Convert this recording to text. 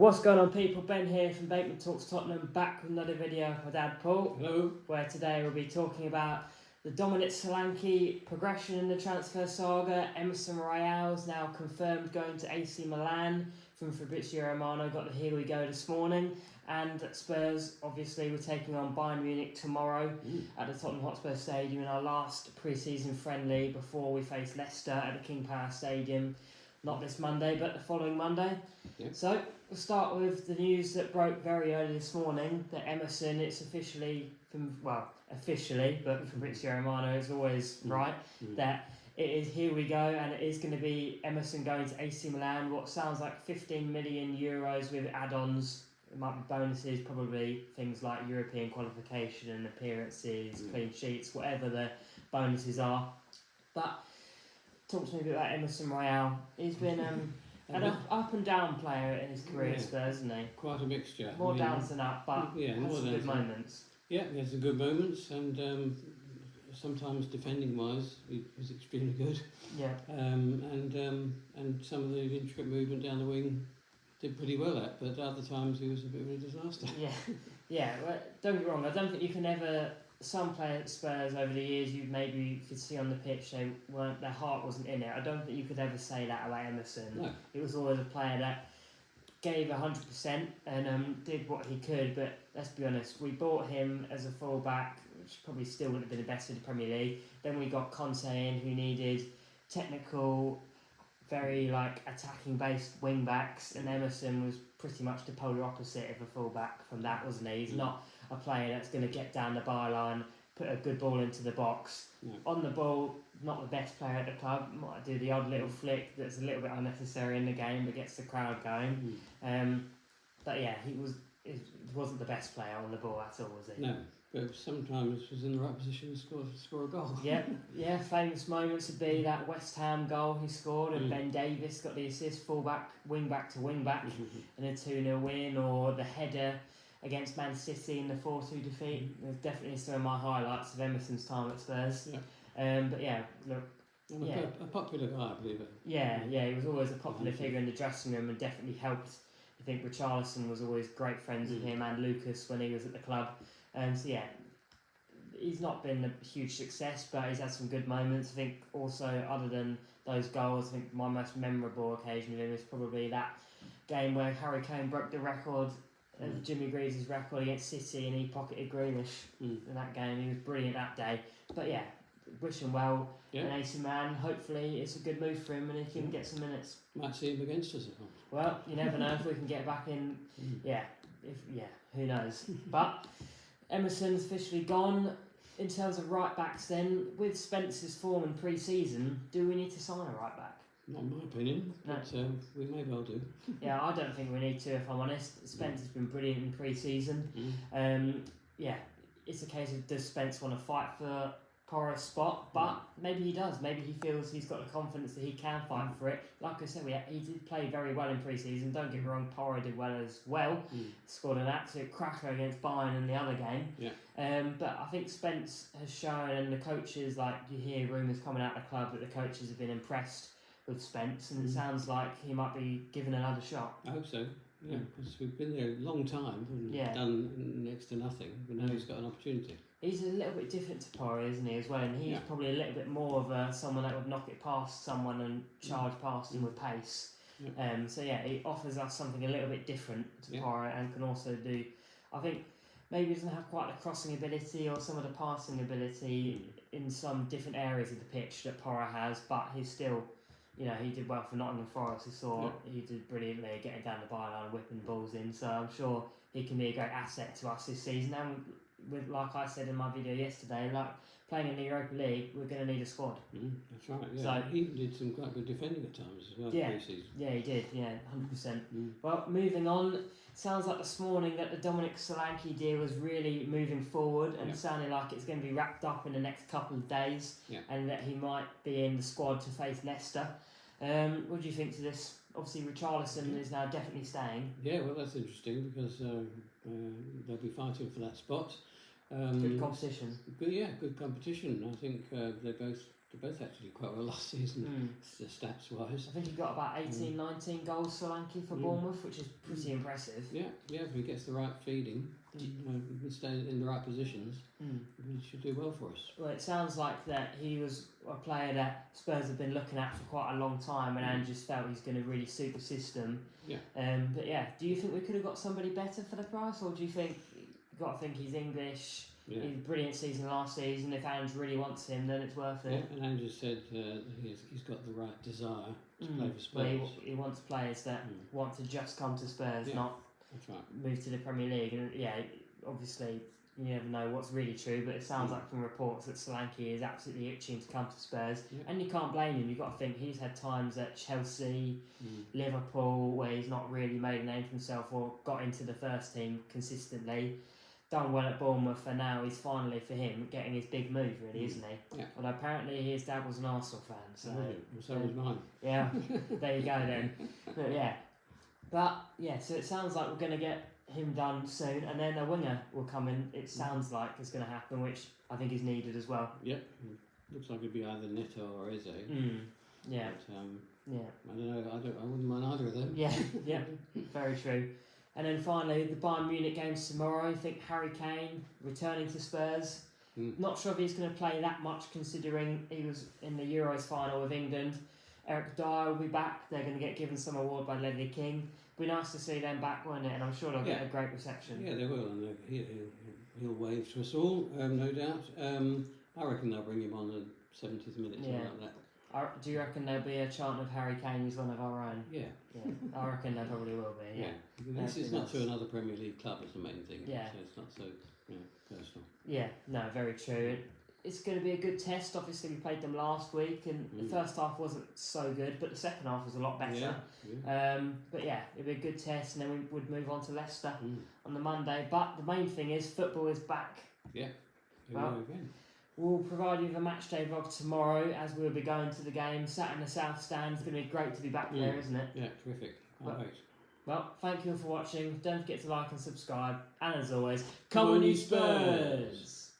What's going on, people? Ben here from Bateman Talks Tottenham, back with another video of my dad Paul. Hello. Where today we'll be talking about the Dominic Solanke progression in the transfer saga. Emerson is now confirmed going to AC Milan from Fabrizio Romano. Got the here we go this morning. And Spurs, obviously, we're taking on Bayern Munich tomorrow at the Tottenham Hotspur Stadium in our last pre-season friendly before we face Leicester at the King Power Stadium. Not this Monday, but the following Monday. Yep. So, we'll start with the news that broke very early this morning, that Emerson, it's officially, but Fabrizio Romano is always right, that it is here we go, and it is going to be Emerson going to AC Milan, what sounds like 15 million euros with add-ons. It might be bonuses, probably things like European qualification and appearances, clean sheets, whatever the bonuses are. But talk to me a bit about Emerson Royale. He's been an up and down player in his career at Spurs, isn't he? Quite a mixture. More downs than up, but has some good moments. Yeah, he has some good moments, and sometimes defending-wise, he was extremely good. Yeah. And some of the intricate movement down the wing did pretty well at, but other times he was a bit of a disaster. Yeah. Well, don't get me wrong. I don't think you can ever. Some players at Spurs over the years, you could see on the pitch their heart wasn't in it. I don't think you could ever say that about Emerson. No. It was always a player that gave 100% and did what he could. But let's be honest, we bought him as a fullback, which probably still wouldn't have been the best in the Premier League. Then we got Conte in, who needed technical, very attacking based wing backs, and Emerson was pretty much the polar opposite of a fullback from that, wasn't he? He's not a player that's going to get down the byline, put a good ball into the box. No. On the ball, not the best player at the club. Might do the odd little flick that's a little bit unnecessary in the game, but gets the crowd going. But yeah, he wasn't the best player on the ball at all, was he? No, but sometimes was in the right position to score a goal. Yeah. Famous moments would be that West Ham goal he scored, and Ben Davies got the assist, fullback, wing back to wing back, in a 2-0 win, or the header against Man City in the 4-2 defeat. There's definitely some of my highlights of Emerson's time at Spurs. But yeah, look. A popular guy, I believe it. Yeah, he was always a popular figure in the dressing room and definitely helped. I think Richarlison was always great friends with him, and Lucas when he was at the club. So yeah, he's not been a huge success, but he's had some good moments. I think also, other than those goals, I think my most memorable occasion with him is probably that game where Harry Kane broke the record, Jimmy Greaves' record against City, and he pocketed Grealish in that game. He was brilliant that day. But yeah, wish him well. And AC Milan, hopefully it's a good move for him and he can get some minutes. Might see him against us at home. Well, you never know if we can get back in. Who knows? But Emerson's officially gone. In terms of right backs, then, with Spence's form in pre-season, do we need to sign a right back? Not in my opinion, but we may well do. Yeah, I don't think we need to, if I'm honest. Spence has been brilliant in pre-season. It's a case of, does Spence want to fight for Porro's spot? But maybe he does. Maybe he feels he's got the confidence that he can fight for it. Like I said, he did play very well in pre-season. Don't get me wrong, Porro did well as well. Scored an absolute cracker against Bayern in the other game. But I think Spence has shown, and the coaches, you hear rumours coming out of the club that the coaches have been impressed with Spence, and it sounds like he might be given another shot. I hope so. Yeah, because we've been there a long time and done next to nothing, but now he's got an opportunity. He's a little bit different to Porro, isn't he, as well? And he's probably a little bit more of someone that would knock it past someone and charge past him with pace. He offers us something a little bit different to Porro, and can also do, I think, maybe he doesn't have quite the crossing ability or some of the passing ability in some different areas of the pitch that Porro has, but he's still, he did well for Nottingham Forest. He did brilliantly getting down the byline, whipping balls in. So I'm sure he can be a great asset to us this season. And with, like I said in my video yesterday, playing in the Europa League, we're going to need a squad. That's right. Yeah. So he did some quite good defending at times as well. Yeah, he did. Yeah, 100%. Well, moving on. Sounds like this morning that the Dominic Solanke deal was really moving forward and sounding like it's going to be wrapped up in the next couple of days, and that he might be in the squad to face Leicester. What do you think to this? Obviously, Richarlison is now definitely staying. Yeah, well, that's interesting because they'll be fighting for that spot. Good competition. Good competition. I think they're both actually quite well last season, stats wise. I think he got about 18, 19 goals, Solanke, for Bournemouth, which is pretty impressive. Yeah, if he gets the right feeding, and stays in the right positions, he should do well for us. Well, it sounds like that he was a player that Spurs have been looking at for quite a long time, and Ange just felt he's going to really suit the system. Yeah. But yeah, do you think we could have got somebody better for the price, or do you think you've got to think he's English? Yeah. He had a brilliant season last season. If Ange really wants him, then it's worth it. Yeah, and Ange has said he's got the right desire to play for Spurs. Well, he wants players that want to just come to Spurs, not move to the Premier League. And yeah, obviously you never know what's really true, but it sounds like from reports that Solanke is absolutely itching to come to Spurs, and you can't blame him. You've got to think he's had times at Chelsea, Liverpool, where he's not really made a name for himself or got into the first team consistently. Done well at Bournemouth, and now he's finally, for him, getting his big move, really, isn't he? Yeah. Although apparently his dad was an Arsenal fan, so was mine. Yeah, there you go then. But so it sounds like we're going to get him done soon, and then a winger will come in. It sounds like it's going to happen, which I think is needed as well. Yep, looks like it'd be either Neto or Eze. Yeah. But, I don't know. I wouldn't mind either of them. Yeah, very true. And then finally, the Bayern Munich games tomorrow. I think Harry Kane returning to Spurs. Not sure if he's going to play that much, considering he was in the Euros final with England. Eric Dyer will be back. They're going to get given some award by Ledley King. Be nice to see them back, won't it? And I'm sure they'll get a great reception. Yeah, they will, and he'll wave to us all, no doubt. I reckon they'll bring him on the 70th minute, something like that. Do you reckon there'll be a chant of Harry Kane is one of our own? Yeah. I reckon there probably will be. Yeah. This is not to another Premier League club, is the main thing. Yeah. So it's not so personal. Yeah, no, very true. It's going to be a good test. Obviously, we played them last week, and the first half wasn't so good, but the second half was a lot better. But yeah, it'll be a good test, and then we would move on to Leicester on the Monday. But the main thing is football is back. Yeah. We'll provide you with a matchday vlog tomorrow as we'll be going to the game. Sat in the South Stand. It's going to be great to be back there, isn't it? Yeah, terrific. Well, thank you for watching. Don't forget to like and subscribe. And as always, come on you Spurs!